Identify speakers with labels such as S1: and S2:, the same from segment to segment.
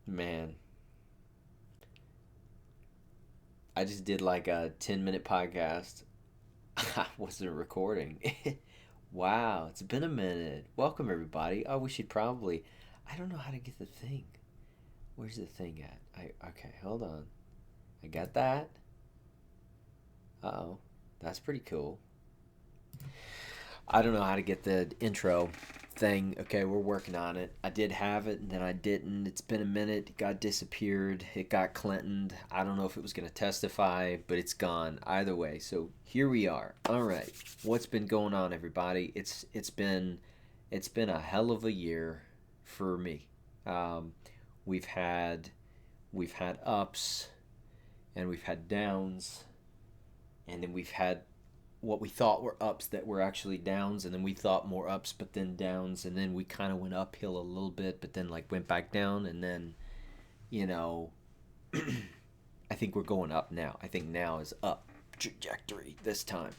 S1: Man, I just did like a 10-minute podcast. I wasn't recording. Wow, it's been a minute. Welcome, everybody. Oh, we should probably. I don't know how to get the thing. Where's the thing at? Okay, hold on. I got that. Uh oh. That's pretty cool. I don't know how to get the intro thing. Okay, we're working on it. I did have it and then I didn't. It's been a minute. It got disappeared. It got Clintoned. I don't know if it was going to testify, but it's gone either way. So here we are. All right. What's been going on, everybody? It's been a hell of a year for me. Um, we've had we've had ups and we've had downs, and then we've had what we thought were ups that were actually downs, and then we thought more ups but then downs, and then we kind of went uphill a little bit but then like went back down, and then you know I think we're going up now. I think now is up trajectory this time,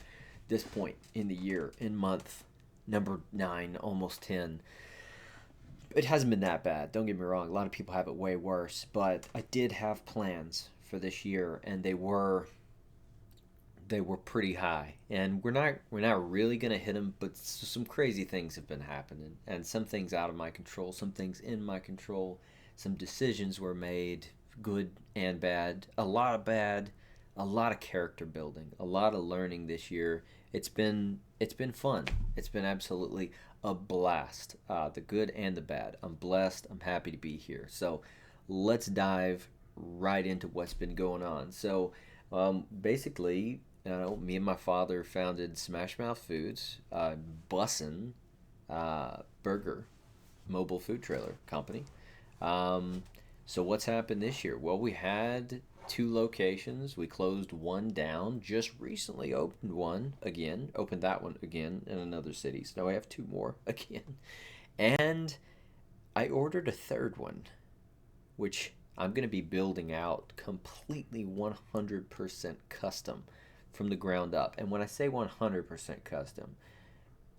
S1: this point in the year, in month number 9, almost 10. It hasn't been that bad, don't get me wrong. A lot of people have it way worse, but I did have plans for this year, and they were pretty high, and we're not really gonna hit them, but some crazy things have been happening, and some things out of my control, some things in my control. Some decisions were made, good and bad, a lot of bad, a lot of character building, a lot of learning this year. It's been fun. It's been absolutely a blast. The good and the bad. I'm blessed. I'm happy to be here. So let's dive right into what's been going on. So basically, me and my father founded Smash Mouth Foods, Bussin' Burger mobile food trailer company. Um, so what's happened this year? Well, we had two locations. We closed one down. Just recently opened one again. Opened that one again in another city. So now I have two more again. And I ordered a third one, which I'm going to be building out completely 100% custom from the ground up. And when I say 100% custom,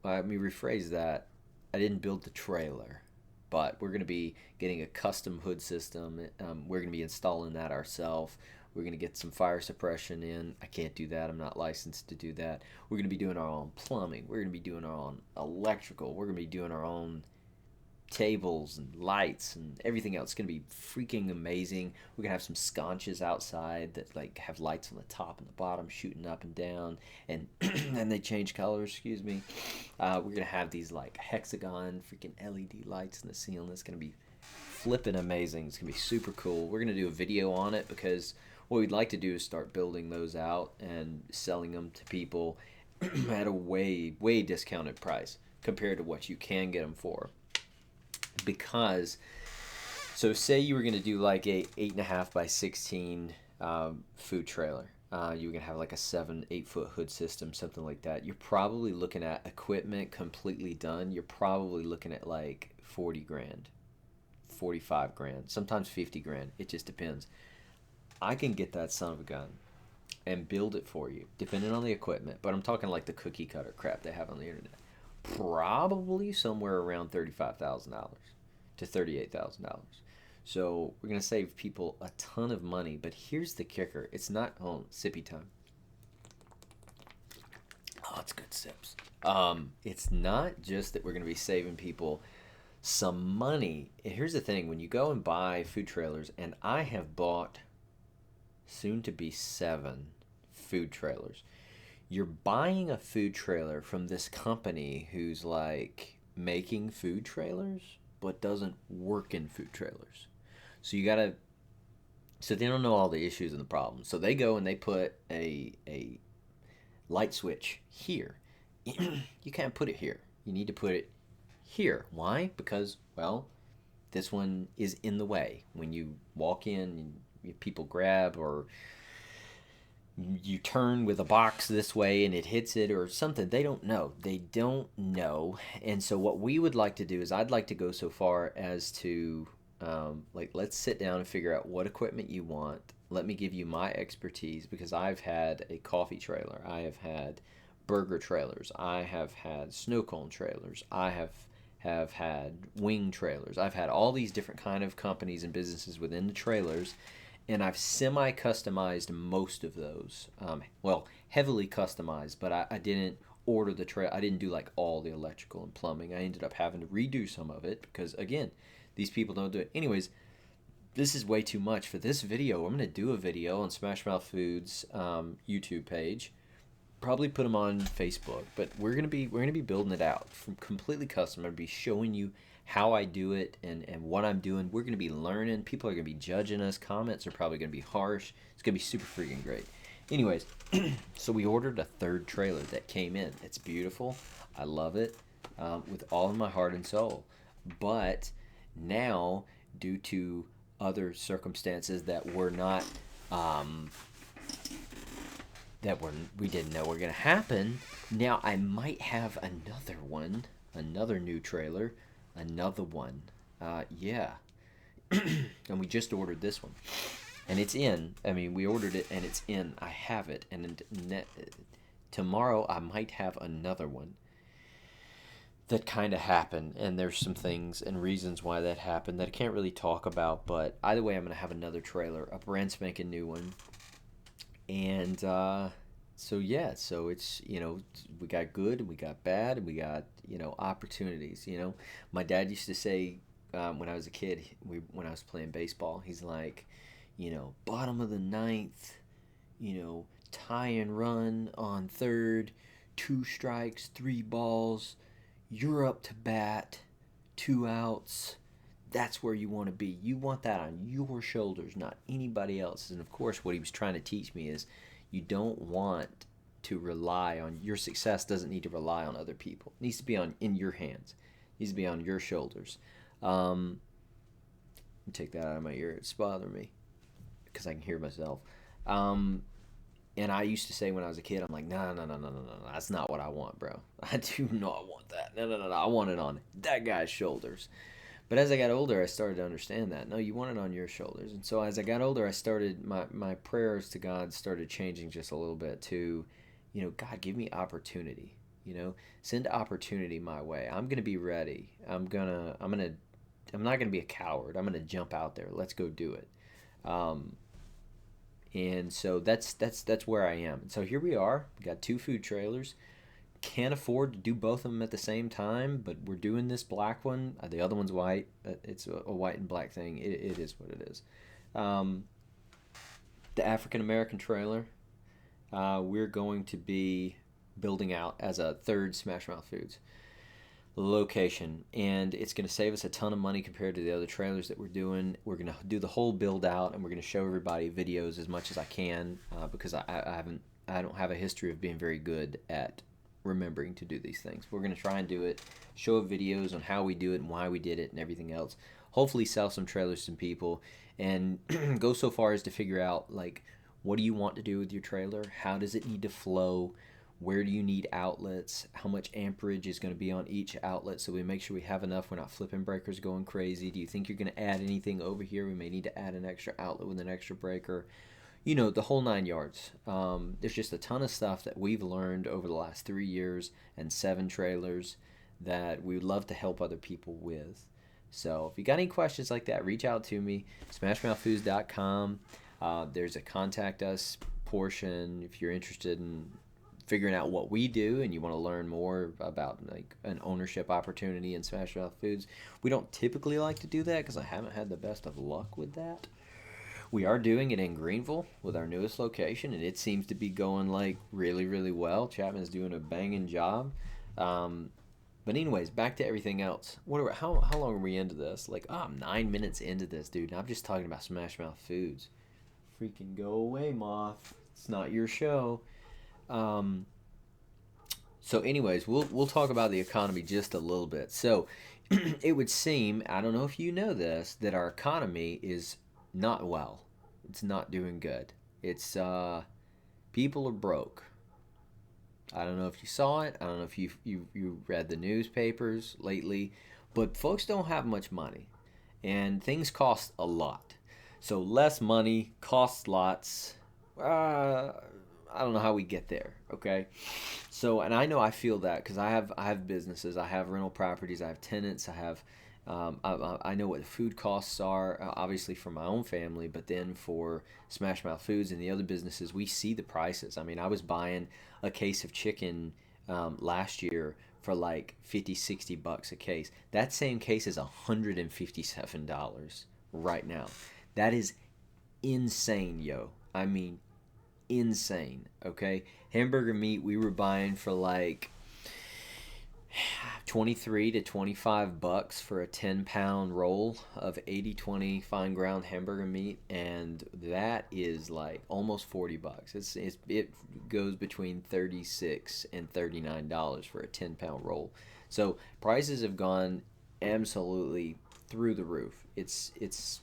S1: let me rephrase that. I didn't build the trailer, but we're going to be getting a custom hood system. We're going to be installing that ourselves. We're going to get some fire suppression in. I can't do that. I'm not licensed to do that. We're going to be doing our own plumbing. We're going to be doing our own electrical. We're going to be doing our own tables and lights and everything else. It's gonna be freaking amazing. We're gonna have some sconches outside that like have lights on the top and the bottom shooting up and down, and then they change colors. Excuse me. We're gonna have these like hexagon freaking LED lights in the ceiling. It's gonna be flipping amazing. It's gonna be super cool. We're gonna do a video on it because what we'd like to do is start building those out and selling them to people at a way discounted price compared to what you can get them for. Because so say you were going to do like a 8.5 by 16 food trailer. You were going to have like a 7-8 foot hood system, something like that. You're probably looking at equipment completely done. You're probably looking at like 40 grand, 45 grand, sometimes 50 grand. It just depends. I can get that son of a gun and build it for you, depending on the equipment. But I'm talking like the cookie cutter crap they have on the internet. Probably somewhere around $35,000 to $38,000. So we're gonna save people a ton of money. But here's the kicker: it's not sippy time. Oh, it's good sips. It's not just that we're gonna be saving people some money. Here's the thing: when you go and buy food trailers, and I have bought soon to be 7 food trailers. You're buying a food trailer from this company who's like making food trailers but doesn't work in food trailers. So you gotta so they don't know all the issues and the problems. So they go and they put a light switch here. You can't put it here. You need to put it here. Why? Because, well, this one is in the way. When you walk in, people grab, or you turn with a box this way and it hits it or something. They don't know. And so what we would like to do is, I'd like to go so far as to like, let's sit down and figure out what equipment you want. Let me give you my expertise, because I've had a coffee trailer, I have had burger trailers, I have had snow cone trailers, I have have had wing trailers. I've had all these different kind of companies and businesses within the trailers, and I've semi customized most of those. Well, heavily customized, but I didn't order the trail. I didn't do like all the electrical and plumbing. I ended up having to redo some of it because again, these people don't do it. Anyways, this is way too much for this video. I'm gonna do a video on Smash Mouth Foods YouTube page. Probably put them on Facebook, but we're gonna be building it out from completely custom. I'm gonna be showing you how I do it and what I'm doing. We're gonna be learning. People are gonna be judging us. Comments are probably gonna be harsh. It's gonna be super freaking great. Anyways, so we ordered a third trailer that came in. It's beautiful. I love it with all of my heart and soul. But now, due to other circumstances that were not we didn't know were going to happen, now I might have another one, another new trailer, another one. Yeah. And we just ordered this one. And it's in. I mean, we ordered it and it's in. I have it. And tomorrow I might have another one that kind of happened. And there's some things and reasons why that happened that I can't really talk about. But either way, I'm going to have another trailer, a brand spanking new one. And so yeah, so it's, we got good and we got bad and we got, opportunities. My dad used to say when I was a kid, when I was playing baseball, he's like, bottom of the ninth, tie and run on third, 2 strikes, 3 balls, you're up to bat, 2 outs. That's where you want to be. You want that on your shoulders, not anybody else's. And of course, what he was trying to teach me is you don't want to rely on your success. Doesn't need to rely on other people. It needs to be in your hands. It needs to be on your shoulders. Take that out of my ear. It's bothering me because I can hear myself. And I used to say when I was a kid, I'm like, no, that's not what I want, bro. I do not want that. No, I want it on that guy's shoulders. But as I got older, I started to understand that. No, you want it on your shoulders. And so as I got older, I started, my prayers to God started changing just a little bit to, God, give me opportunity. Send opportunity my way. I'm going to be ready. I'm not going to be a coward. I'm going to jump out there. Let's go do it. And so that's where I am. And so here we are. We got 2 food trailers. Can't afford to do both of them at the same time, but we're doing this black one. The other one's white. It's a white and black thing. It is what it is. The African American trailer, we're going to be building out as a third Smash Mouth Foods location, and it's going to save us a ton of money compared to the other trailers that we're doing. We're going to do the whole build out, and we're going to show everybody videos as much as I can because I don't have a history of being very good at remembering to do these things. We're going to try and do it, show videos on how we do it and why we did it and everything else. Hopefully sell some trailers to some people and go so far as to figure out, like, what do you want to do with your trailer? How does it need to flow? Where do you need outlets? How much amperage is going to be on each outlet so we make sure we have enough? We're not flipping breakers going crazy. Do you think you're going to add anything over here? We may need to add an extra outlet with an extra breaker. The whole 9 yards. There's just a ton of stuff that we've learned over the last 3 years and 7 trailers that we would love to help other people with. So if you got any questions like that, reach out to me, smashmouthfoods.com. There's a contact us portion if you're interested in figuring out what we do and you want to learn more about like an ownership opportunity in Smash Mouth Foods. We don't typically like to do that because I haven't had the best of luck with that. We are doing it in Greenville with our newest location, and it seems to be going like really, really well. Chapman's doing a banging job. But anyways, back to everything else. How long are we into this? Like, I'm 9 minutes into this, dude. And I'm just talking about Smash Mouth Foods. Freaking go away, Moth. It's not your show. So anyways, we'll talk about the economy just a little bit. So it would seem, I don't know if you know this, that our economy is not well. It's not doing good. It's people are broke. I don't know if you saw it. I don't know if you read the newspapers lately, but folks don't have much money, and things cost a lot. So less money costs lots. I don't know how we get there. Okay, so and I know I feel that because I have businesses, I have rental properties, I have tenants, I have I know what the food costs are, obviously for my own family, but then for Smash Mouth Foods and the other businesses, we see the prices. I mean, I was buying a case of chicken last year for like 50, $60 a case. That same case is $157 right now. That is insane, yo. I mean, insane. Okay, hamburger meat we were buying for like 23 to $25 for a 10-pound roll of 80/20 fine ground hamburger meat, and that is like almost $40. It goes between 36 and $39 for a 10-pound roll. So prices have gone absolutely through the roof. It's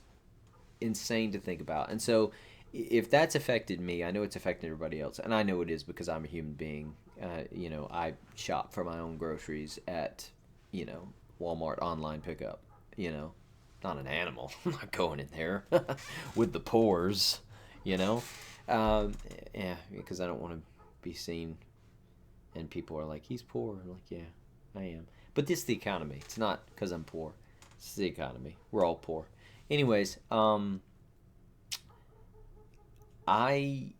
S1: insane to think about. And so if that's affected me, I know it's affected everybody else, and I know it is because I'm a human being. I shop for my own groceries at, you know, Walmart online pickup. You know, not an animal. I'm not going in there with the pores. You know, yeah, because I don't want to be seen, and people are like, "He's poor." I'm like, "Yeah, I am." But this is the economy. It's not because I'm poor. It's the economy. We're all poor. Anyways, I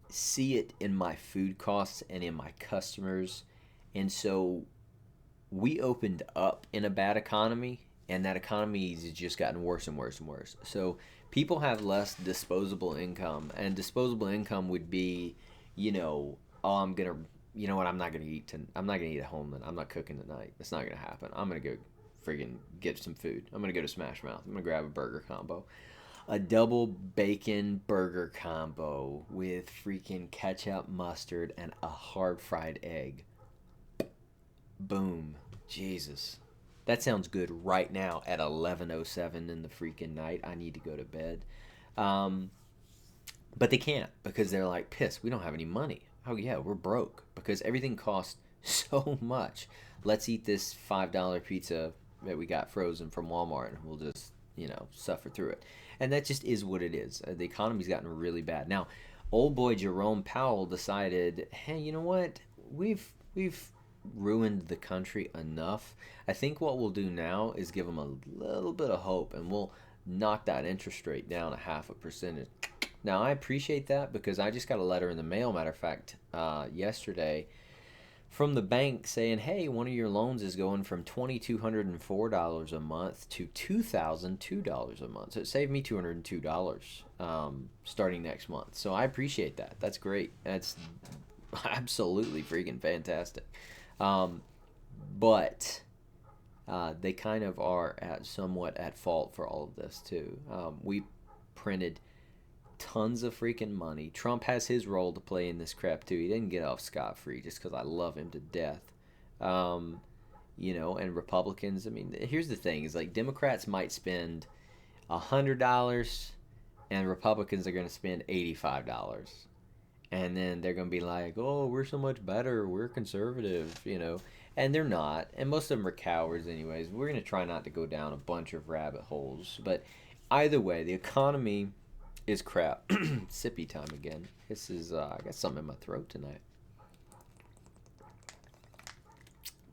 S1: see it in my food costs and in my customers. And so we opened up in a bad economy, and that economy has just gotten worse and worse and worse. So people have less disposable income, and disposable income would be, oh, you know what, I'm not gonna eat at home. Then I'm not cooking tonight. That's not gonna happen. I'm gonna go friggin' get some food. I'm gonna go to Smash Mouth. I'm gonna grab a burger combo, a double bacon burger combo with freaking ketchup, mustard, and a hard fried egg. Boom. Jesus. That sounds good right now at 11:07 in the freaking night. I need to go to bed. Um, but they can't because they're like, pissed. We don't have any money. Oh, yeah, we're broke because everything costs so much. Let's eat this $5 pizza that we got frozen from Walmart and we'll just, suffer through it. And that just is what it is. The economy's gotten really bad. Now, old boy Jerome Powell decided, hey, you know what? We've ruined the country enough. I think what we'll do now is give them a little bit of hope, and we'll knock that interest rate down a half a percentage. Now, I appreciate that because I just got a letter in the mail, matter of fact, yesterday from the bank saying, hey, one of your loans is going from $2,204 a month to $2,002 a month. So it saved me $202 starting next month. So I appreciate that. That's great. That's absolutely freaking fantastic. Um, but they kind of are somewhat at fault for all of this too. We printed tons of freaking money. Trump has his role to play in this crap too. He didn't get off scot free just because I love him to death. Um, and Republicans. I mean, here's the thing: is like Democrats might spend $100, and Republicans are going to spend $85, and then they're going to be like, "Oh, we're so much better. We're conservative," and they're not. And most of them are cowards, anyways. We're going to try not to go down a bunch of rabbit holes, but either way, the economy is crap. Sippy time again. This is I got something in my throat tonight.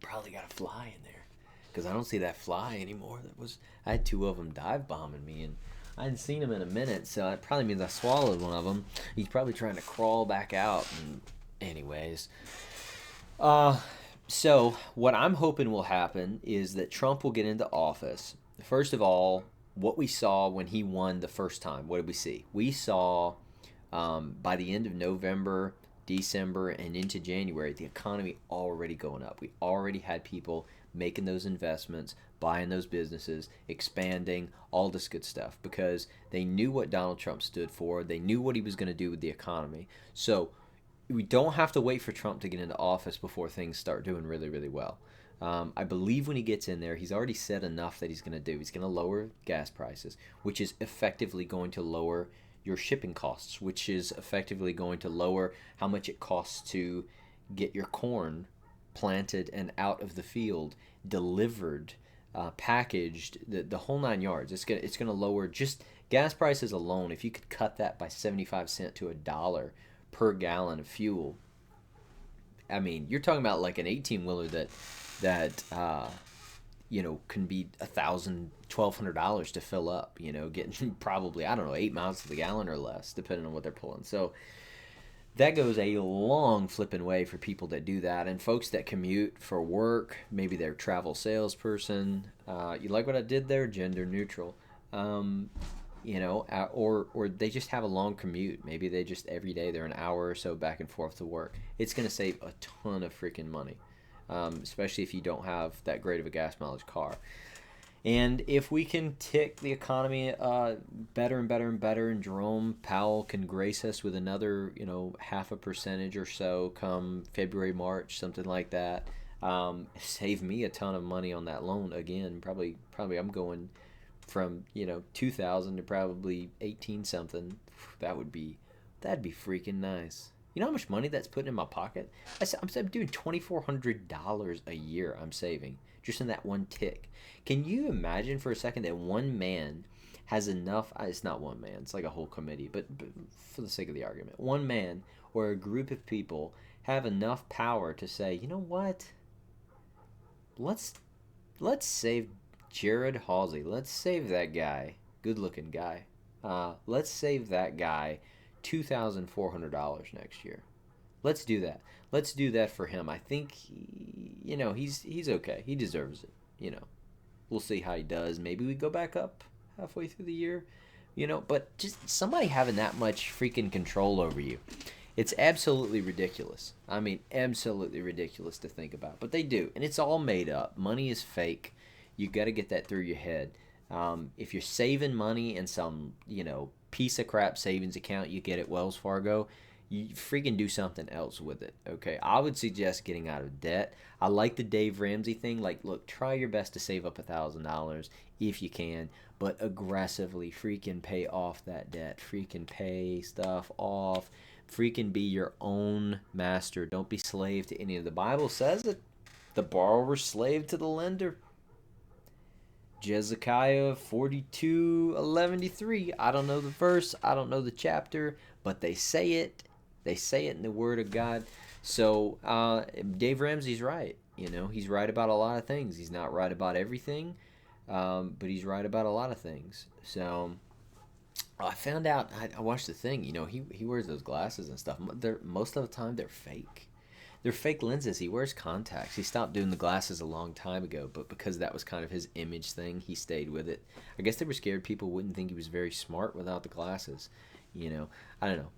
S1: Probably got a fly in there because I don't see that fly anymore. I had two of them dive bombing me, and I hadn't seen him in a minute, so it probably means I swallowed one of them. He's probably trying to crawl back out. And anyways, so what I'm hoping will happen is that Trump will get into office. First of all, what we saw when he won the first time, what did we see? We saw by the end of November, December, and into January, the economy already going up. We already had people making those investments, buying those businesses, expanding, all this good stuff because they knew what Donald Trump stood for. They knew what he was going to do with the economy. So we don't have to wait for Trump to get into office before things start doing really, really well. I believe when he gets in there, he's already said enough that he's going to do. He's going to lower gas prices, which is effectively going to lower your shipping costs, which is effectively going to lower how much it costs to get your corn planted and out of the field, delivered, packaged, the whole nine yards. It's gonna lower just gas prices alone. If you could cut that by 75 cents to $1 per gallon of fuel. I mean, you're talking about like an 18 wheeler that can be $1,000, $1,200 to fill up. Getting probably, I don't know, 8 miles to the gallon or less, depending on what they're pulling. So that goes a long flipping way for people that do that, and folks that commute for work. Maybe they're a travel salesperson. You like what I did there? Gender neutral. Um, or they just have a long commute. Maybe they just every day they're an hour or so back and forth to work. It's going to save a ton of freaking money, especially if you don't have that great of a gas mileage car. And if we can tick the economy better and better and better, and Jerome Powell can grace us with another, half a percentage or so come February, March, something like that, save me a ton of money on that loan again. Probably I'm going from 2,000 to probably 18 something. That'd be freaking nice. You know how much money that's putting in my pocket? I'm doing $2,400 a year. I'm saving just in that one tick. Can you imagine for a second that one man has enough? It's not one man. It's like a whole committee. But for the sake of the argument, one man or a group of people have enough power to say, you know what? Let's save Jared Halsey. Let's save that guy. Good looking guy. Let's save that guy $2,400 next year. Let's do that. Let's do that for him. I think he's okay. He deserves it. We'll see how he does. Maybe we go back up halfway through the year. But just somebody having that much freaking control over you. It's absolutely ridiculous. I mean, absolutely ridiculous to think about. But they do. And it's all made up. Money is fake. You got to get that through your head. If you're saving money in some, piece of crap savings account you get at Wells Fargo, you freaking do something else with it. Okay, I would suggest getting out of debt. I like the Dave Ramsey thing. Like, look, try your best to save up $1,000 if you can, but aggressively freaking pay off that debt. Freaking pay stuff off. Freaking be your own master. Don't be slave to any of the Bible says it. The borrower's slave to the lender. Hezekiah 42:11-3. I don't know the verse, I don't know the chapter, but they say it. They say it in the Word of God. So Dave Ramsey's right. He's right about a lot of things. He's not right about everything, but he's right about a lot of things. So I found out. I watched the thing. He wears those glasses and stuff. Most of the time they're fake. They're fake lenses. He wears contacts. He stopped doing the glasses a long time ago, but because that was kind of his image thing, he stayed with it. I guess they were scared people wouldn't think he was very smart without the glasses. I don't know.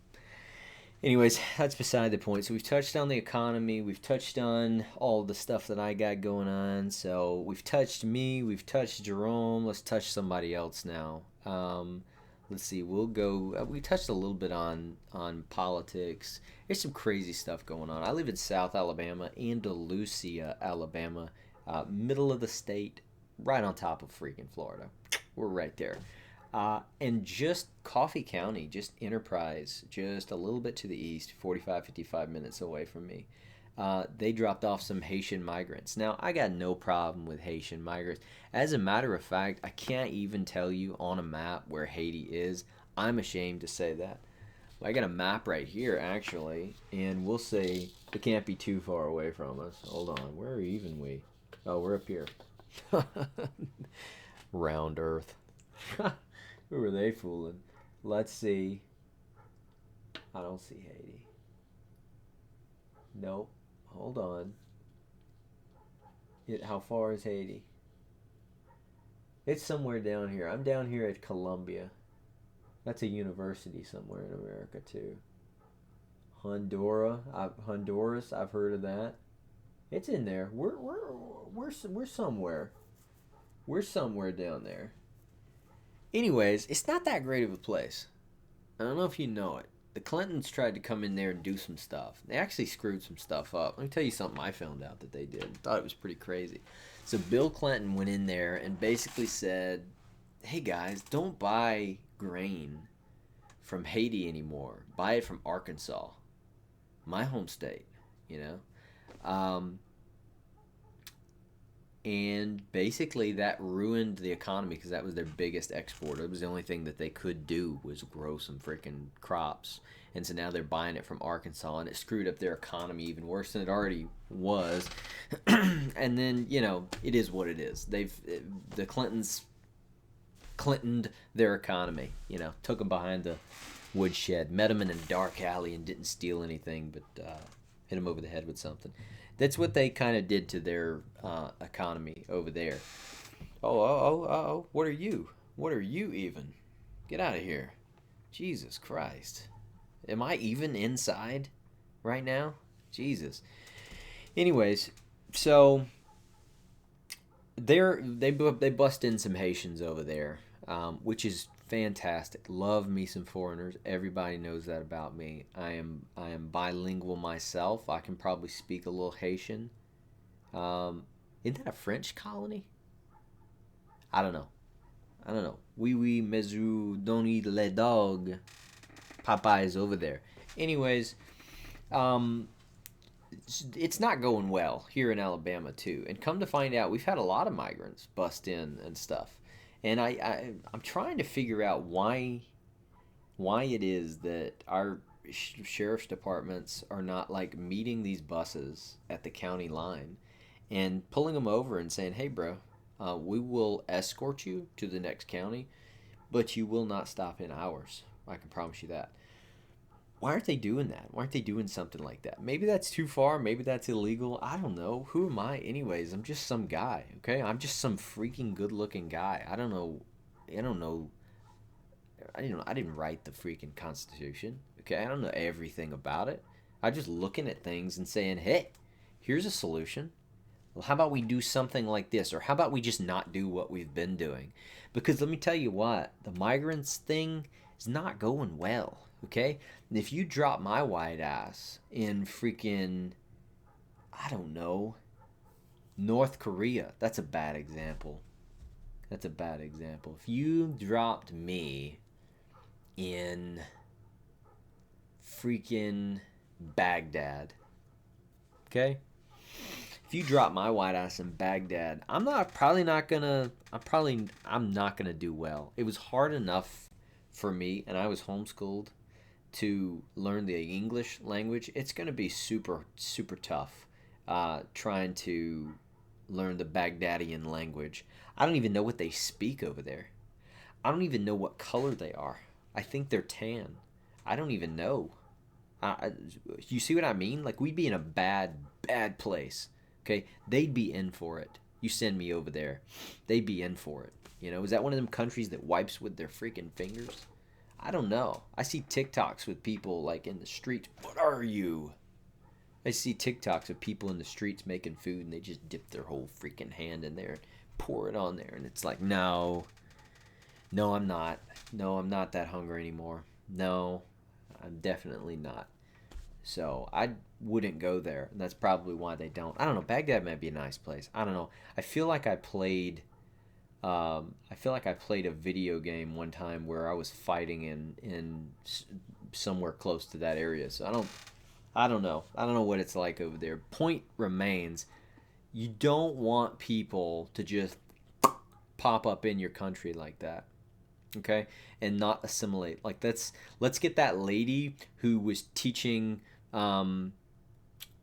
S1: Anyways, that's beside the point. So we've touched on the economy. We've touched on all the stuff that I got going on. So we've touched me. We've touched Jerome. Let's touch somebody else now. Let's see. We'll go. We touched a little bit on politics. There's some crazy stuff going on. I live in South Alabama, Andalusia, Alabama, middle of the state, right on top of freaking Florida. We're right there. And just Coffee County, just Enterprise, just a little bit to the east, 45, 55 minutes away from me. They dropped off some Haitian migrants. Now, I got no problem with Haitian migrants. As a matter of fact, I can't even tell you on a map where Haiti is. I'm ashamed to say that. I got a map right here, actually, and we'll say it can't be too far away from us. Hold on, where are even we? Oh, we're up here. Round Earth. Who are they fooling? Let's see. I don't see Haiti. Nope. Hold on. How far is Haiti? It's somewhere down here. I'm down here at Columbia. That's a university somewhere in America too. Honduras. I've heard of that. It's in there. We're somewhere. We're somewhere down there. Anyways, it's not that great of a place. I don't know if you know it. The Clintons tried to come in there and do some stuff. They actually screwed some stuff up. Let me tell you something I found out that they did. I thought it was pretty crazy. So Bill Clinton went in there and basically said, hey guys, don't buy grain from Haiti anymore. Buy it from Arkansas, my home state, and basically that ruined the economy because that was their biggest export. It was the only thing that they could do was grow some freaking crops, and so now they're buying it from Arkansas, and it screwed up their economy even worse than it already was. And then it is what it is. The Clintons Clintoned their economy. Took them behind the woodshed, met them in a dark alley, and didn't steal anything, but hit them over the head with something. That's what they kind of did to their economy over there. Oh! What are you? What are you even? Get out of here! Jesus Christ! Am I even inside right now? Jesus. Anyways, so they bust in some Haitians over there, which is fantastic. Love me some foreigners. Everybody knows that about me. I am bilingual myself. I can probably speak a little Haitian. Isn't that a French colony? I don't know. I don't know. Oui, oui, mais you don't eat le dog. Popeye is over there. Anyways, um, it's not going well here in Alabama too. And come to find out, we've had a lot of migrants bust in and stuff. And I'm trying to figure out why it is that our sheriff's departments are not like meeting these buses at the county line and pulling them over and saying, "Hey, bro, we will escort you to the next county, but you will not stop in ours. I can promise you that." Why aren't they doing that? Why aren't they doing something like that? Maybe that's too far. Maybe that's illegal. I don't know. Who am I, anyways? I'm just some guy. Okay, I'm just some freaking good-looking guy. I don't know. I don't know. I didn't write the freaking Constitution. Okay, I don't know everything about it. I'm just looking at things and saying, "Hey, here's a solution. Well, how about we do something like this? Or how about we just not do what we've been doing?" Because let me tell you what, the migrants thing is not going well. Okay? And if you drop my white ass in freaking, I don't know, North Korea, that's a bad example. That's a bad example. If you dropped me in freaking Baghdad, okay? If you drop my white ass in Baghdad, I'm not gonna do well. It was hard enough for me, and I was homeschooled to learn the English language. It's gonna be super super tough trying to learn the Baghdadian language. I don't even know what they speak over there. I don't even know what color they are. I think they're tan. I don't even know. I, you see what I mean? Like, we'd be in a bad place. Okay, they'd be in for it. You send me over there, they'd be in for it. Is that one of them countries that wipes with their freaking fingers? I don't know. I see TikToks with people like in the street. What are you? I see TikToks of people in the streets making food, and they just dip their whole freaking hand in there and pour it on there, and it's like, no, no, I'm not. No, I'm not that hungry anymore. No, I'm definitely not. So I wouldn't go there, and that's probably why they don't. I don't know. Baghdad might be a nice place. I don't know. I feel like I played. I feel like I played a video game one time where I was fighting in somewhere close to that area. So I don't know. I don't know what it's like over there. Point remains, you don't want people to just pop up in your country like that. Okay? And not assimilate. Like, let's get that lady who was teaching Martin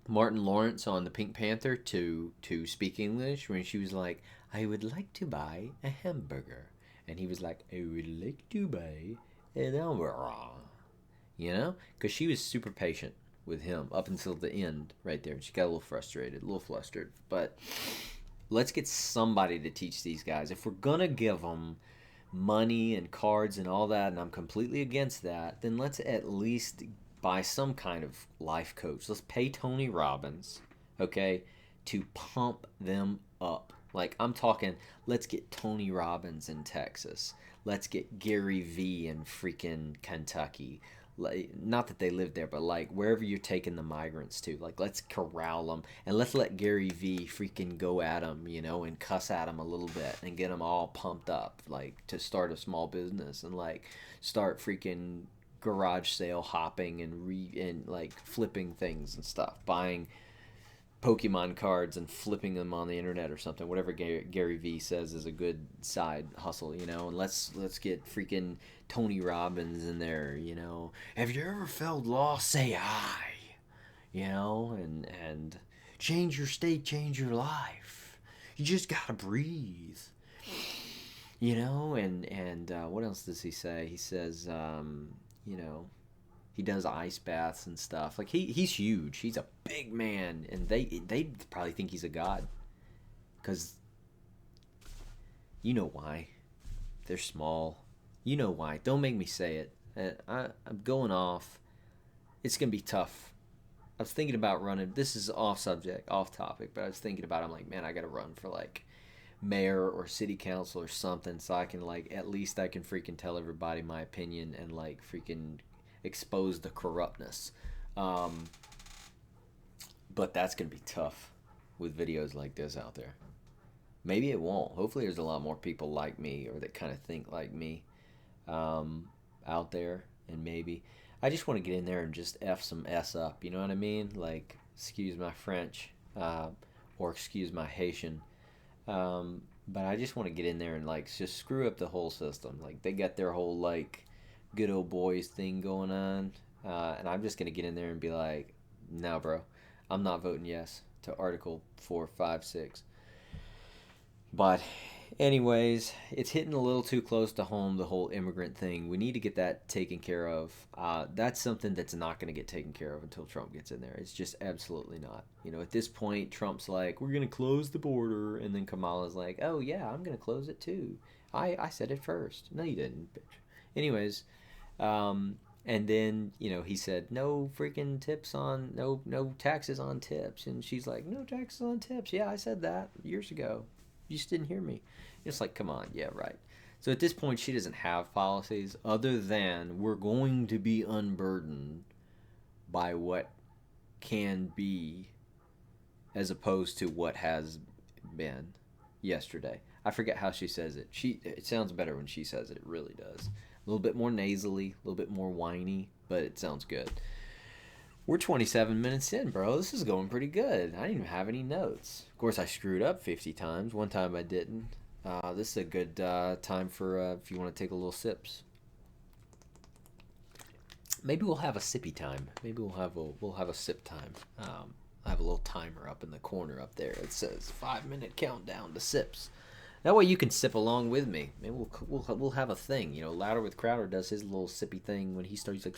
S1: Lawrence on the Pink Panther to speak English when she was like, "I would like to buy a hamburger," and he was like, "I would like to buy an hamburger," because she was super patient with him up until the end right there. She got a little frustrated, a little flustered. But let's get somebody to teach these guys. If we're gonna give them money and cards and all that, and I'm completely against that, then let's at least buy some kind of life coach. Let's pay Tony Robbins, okay, to pump them up. Like, I'm talking, let's get Tony Robbins in Texas. Let's get Gary V in freaking Kentucky. Like, not that they live there, but like wherever you're taking the migrants to, like, let's corral them and let's let Gary V freaking go at them, and cuss at them a little bit and get them all pumped up, like, to start a small business and like start freaking garage sale hopping and like flipping things and stuff, buying Pokemon cards and flipping them on the internet or something. Whatever Gary V says is a good side hustle, you know. And let's get freaking Tony Robbins in there, you know. Have you ever felt lost? Say I, you know, and change your state, change your life. You just gotta breathe, you know. And what else does he say? He says, you know, he does ice baths and stuff. Like he's huge. He's a big man, and they probably think he's a god, because you know why. They're small. You know why. Don't make me say it. I'm going off. It's gonna be tough. I was thinking about running. This is off subject, off topic, but I was thinking about. I'm like, man, I gotta run for like mayor or city council or something, so I can like at least I can freaking tell everybody my opinion and like freaking expose the corruptness. Um, but that's gonna be tough with videos like this out there. Maybe it won't. Hopefully, there's a lot more people like me or that kind of think like me out there, and maybe I just want to get in there and just f some s up. You know what I mean? Like, excuse my French, or excuse my Haitian. But I just want to get in there and like just screw up the whole system. Like they got their whole like good old boys thing going on, and I'm just gonna get in there and be like, no, bro, I'm not voting yes to Article 4, 5, 6. But anyways, it's hitting a little too close to home, the whole immigrant thing. We need to get that taken care of. That's something that's not going to get taken care of until Trump gets in there. It's just absolutely not. You know, at this point, Trump's like, we're going to close the border. And then Kamala's like, oh, yeah, I'm going to close it too. I said it first. No, you didn't, bitch. Anyways, and then, you know, he said, no freaking tips on, no taxes on tips. And she's like, no taxes on tips. Yeah, I said that years ago. You just didn't hear me. It's like, come on, yeah, right. So at this point, she doesn't have policies other than we're going to be unburdened by what can be as opposed to what has been yesterday. I forget how she says it. It sounds better when she says it. It really does. A little bit more nasally, a little bit more whiny, but it sounds good. We're 27 minutes in, bro. This is going pretty good. I didn't even have any notes. Of course, I screwed up 50 times. One time I didn't. This is a good time for if you want to take a little sips. Maybe we'll have a sippy time. Maybe we'll have a sip time. I have a little timer up in the corner up there. It says 5-minute countdown to sips. That way you can sip along with me. Maybe we'll have a thing. You know, Louder with Crowder does his little sippy thing when he starts like,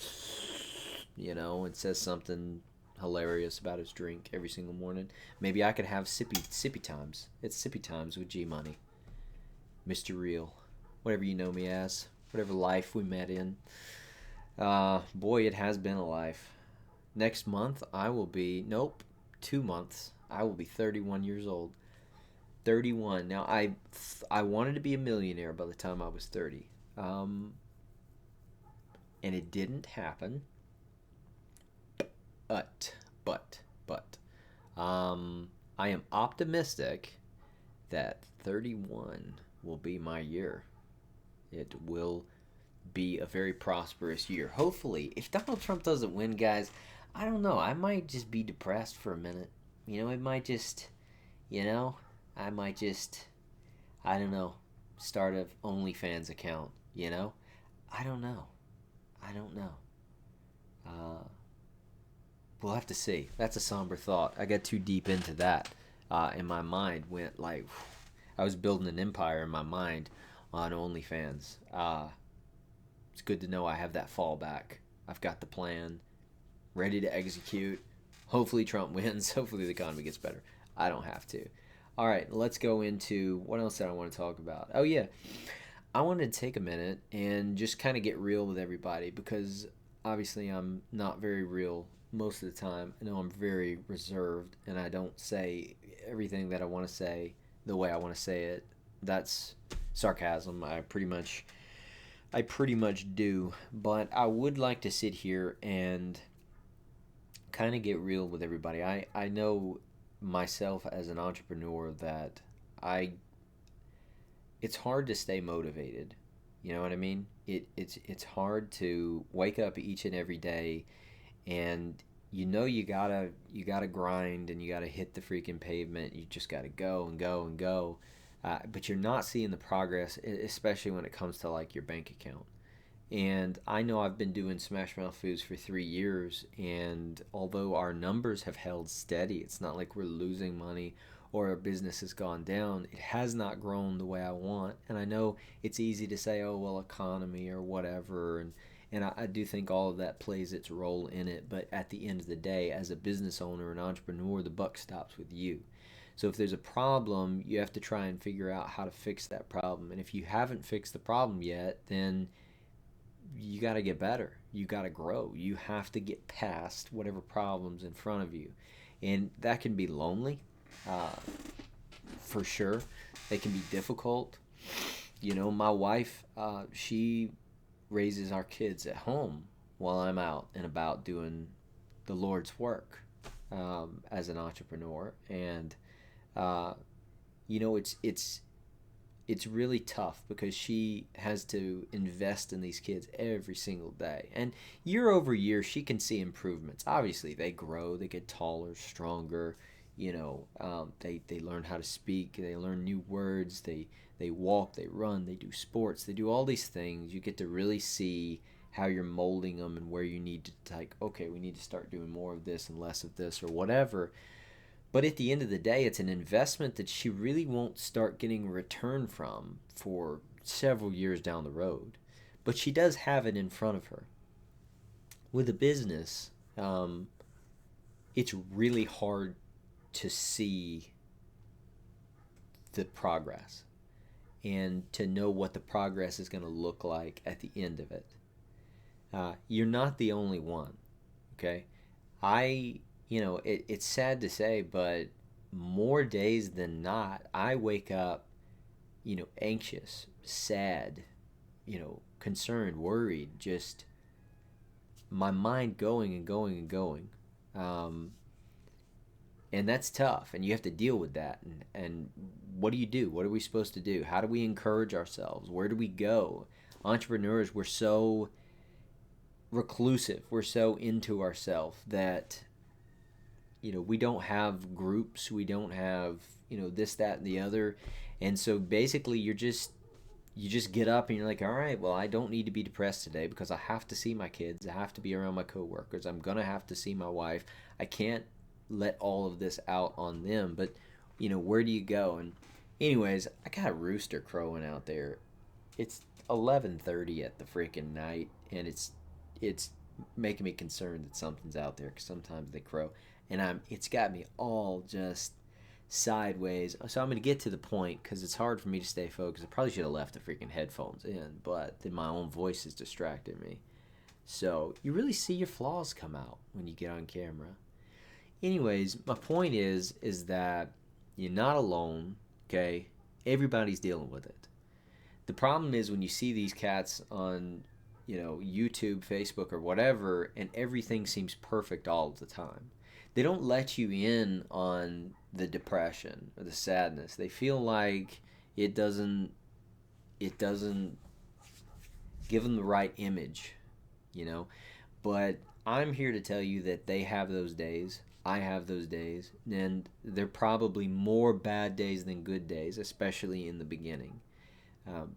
S1: you know, and says something hilarious about his drink every single morning. Maybe I could have sippy times. It's sippy times with G Money, Mr. Real, whatever you know me as, whatever life we met in. Boy, it has been a life. Next month I will be 2 months. I will be 31 years old. 31. Now I wanted to be a millionaire by the time I was 30, and it didn't happen. But, I am optimistic that 31 will be my year. It will be a very prosperous year. Hopefully, if Donald Trump doesn't win, guys, I don't know. I might just be depressed for a minute. You know, it might just, I might just, I don't know, start a OnlyFans account, I don't know. We'll have to see. That's a somber thought. I got too deep into that. And my mind went like, I was building an empire in my mind on OnlyFans. It's good to know I have that fallback. I've got the plan ready to execute. Hopefully Trump wins. Hopefully the economy gets better. I don't have to. All right, let's go into what else did I want to talk about? Oh, yeah. I wanted to take a minute and just kind of get real with everybody because obviously I'm not very real most of the time. I know I'm very reserved and I don't say everything that I want to say the way I want to say it. That's sarcasm. I pretty much do. But I would like to sit here and kind of get real with everybody. I know myself as an entrepreneur that it's hard to stay motivated. You know what I mean? It's hard to wake up each and every day and you know you gotta grind and you gotta hit the freaking pavement. You just gotta go and go and go, but you're not seeing the progress, especially when it comes to like your bank account. And I know I've been doing Smash Mouth Foods for 3 years, and although our numbers have held steady, it's not like we're losing money or our business has gone down. It has not grown the way I want. And I know it's easy to say, oh, well, economy or whatever. And I do think all of that plays its role in it. But at the end of the day, as a business owner and entrepreneur, the buck stops with you. So if there's a problem, you have to try and figure out how to fix that problem. And if you haven't fixed the problem yet, then you got to get better. You got to grow. You have to get past whatever problems in front of you. And that can be lonely, uh, for sure. It can be difficult. You know, my wife, she raises our kids at home while I'm out and about doing the Lord's work, as an entrepreneur. And, uh, you know, it's really tough because she has to invest in these kids every single day. And year over year, she can see improvements. Obviously, they grow, they get taller, stronger. They learn how to speak, they learn new words, they walk, they run, they do sports, they do all these things. You get to really see how you're molding them and where you need to, like, okay, we need to start doing more of this and less of this or whatever. But at the end of the day, it's an investment that she really won't start getting a return from for several years down the road. But she does have it in front of her. With a business, it's really hard to see the progress and to know what the progress is going to look like at the end of it. You're not the only one, okay? It's sad to say, but more days than not, I wake up, anxious, sad, concerned, worried, just my mind going and going and going. Um, and that's tough, and you have to deal with that. And what do you do? What are we supposed to do? How do we encourage ourselves? Where do we go? Entrepreneurs, we're so reclusive, we're so into ourselves that we don't have groups, we don't have this, that, and the other. And so basically you just get up and you're like, all right, well, I don't need to be depressed today because I have to see my kids, I have to be around my coworkers, I'm gonna have to see my wife. I can't let all of this out on them. But where do you go? And anyways, I got a rooster crowing out there. It's 11:30 at the freaking night, and it's making me concerned that something's out there because sometimes they crow, and it's got me all just sideways. So I'm gonna get to the point because it's hard for me to stay focused. I probably should have left the freaking headphones in, but then my own voice has distracted me. So you really see your flaws come out when you get on camera. Anyways, my point is that you're not alone. Okay, everybody's dealing with it. The problem is when you see these cats on, YouTube, Facebook, or whatever, and everything seems perfect all the time. They don't let you in on the depression or the sadness. They feel like it doesn't it doesn't give them the right image, you know. But I'm here to tell you that they have those days. I have those days, and they're probably more bad days than good days, especially in the beginning.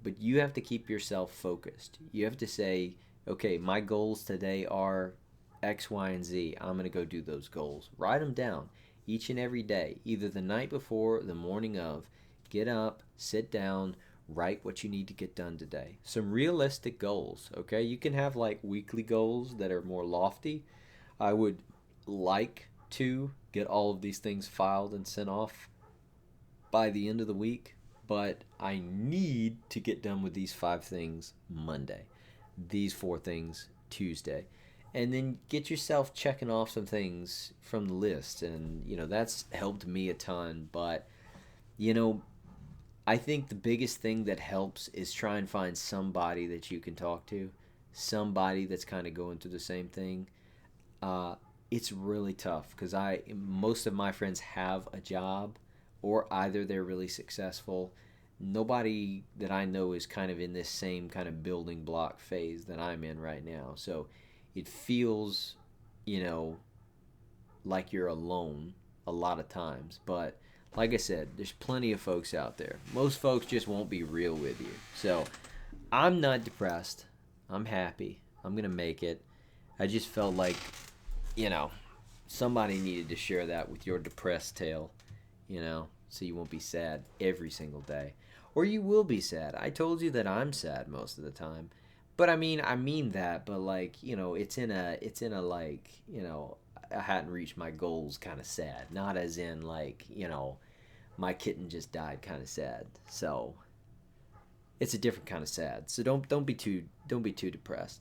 S1: But you have to keep yourself focused. You have to say, okay, my goals today are X, Y, and Z. I'm going to go do those goals. Write them down each and every day, either the night before or the morning of. Get up, sit down, write what you need to get done today. Some realistic goals, okay? You can have like weekly goals that are more lofty. I would like to get all of these things filed and sent off by the end of the week, but I need to get done with these 5 things Monday, these 4 things Tuesday, and then get yourself checking off some things from the list. And that's helped me a ton. But you know I think the biggest thing that helps is try and find somebody that you can talk to, somebody that's kind of going through the same thing. uh, it's really tough because I most of my friends have a job, or either they're really successful. Nobody that I know is kind of in this same kind of building block phase that I'm in right now. So it feels, you know, like you're alone a lot of times. But like I said, there's plenty of folks out there. Most folks just won't be real with you. So I'm not depressed. I'm happy. I'm going to make it. I just felt like, you know, somebody needed to share that with your depressed tale, so you won't be sad every single day. Or you will be sad. I told you that I'm sad most of the time. But I mean that, but like, it's in a like, I hadn't reached my goals kind of sad. Not as in like, my kitten just died kind of sad. So, it's a different kind of sad. So don't be too depressed.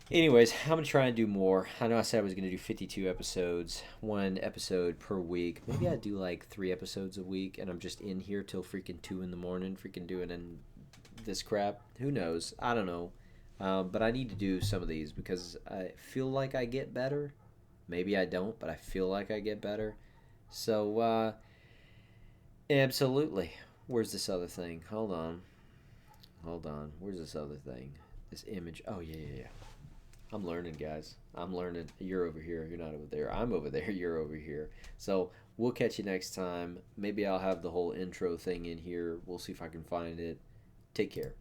S1: Anyways, I'm gonna try and do more. I know I said I was gonna do 52 episodes, 1 episode per week. Maybe I do like 3 episodes a week, and I'm just in here till freaking 2 in the morning, freaking doing this crap. Who knows? I don't know. But I need to do some of these because I feel like I get better. Maybe I don't, but I feel like I get better. So, absolutely. Where's this other thing? Hold on. Hold on. Where's this other thing? This image. Oh, yeah, yeah, yeah. I'm learning, guys. I'm learning. You're over here. You're not over there. I'm over there. You're over here. So we'll catch you next time. Maybe I'll have the whole intro thing in here. We'll see if I can find it. Take care.